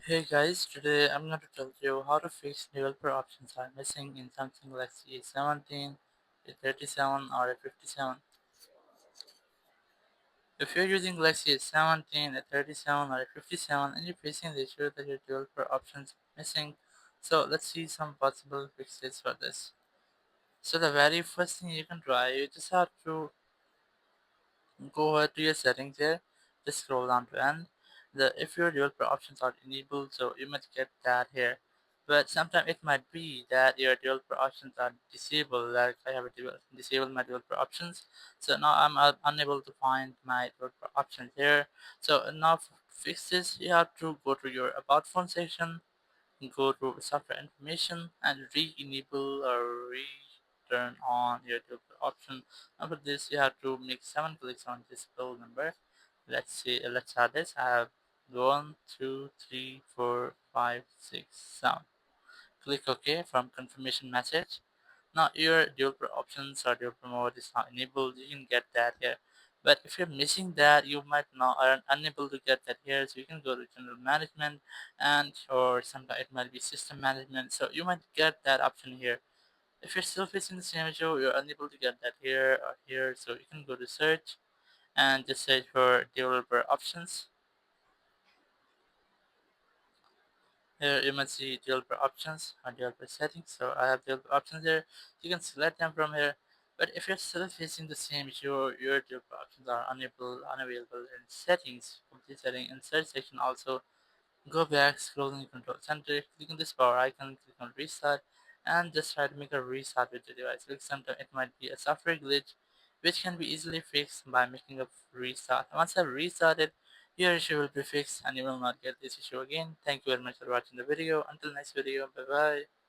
Hey guys, today I'm going to tell you how to fix developer options are missing in Samsung Galaxy A17, A37 or A57. If you're using Galaxy A17, A37 or A57 and you're facing the issue that your developer options are missing, so let's see some possible fixes for this. So the very first thing you can try, you just have to go over to your settings here, just scroll down to end. If your developer options are enabled, so you must get that here. But sometimes it might be that your developer options are disabled, like I have disabled my developer options. So now I'm unable to find my developer options here. So now to fix this, you have to go to your about phone section, go to software information and re-enable or re-turn on your developer option. After this, you have to make 7 clicks on this bill number. Let's see, let's add this. I have 1, 2, 3, 4, 5, 6, 7. Click OK from confirmation message. Now your developer options or developer mode is not enabled. You can get that here. But if you're missing that, you might not are unable to get that here. So you can go to general management and or sometimes it might be system management. So you might get that option here. If you're still facing the same issue, you're unable to get that here or here. So you can go to search and just search for developer options. Here you must see developer options or developer settings. So I have developer options there. You can select them from here. But if you're still facing the same issue, your developer options are unavailable in settings, complete setting, in search section also. Go back, scroll in the control center, click on this power icon, click on restart, and just try to make a restart with the device. Because sometimes it might be a software glitch, which can be easily fixed by making a restart. Once I've restarted, your issue will be fixed and you will not get this issue again. Thank you very much for watching the video. Until next video, bye bye.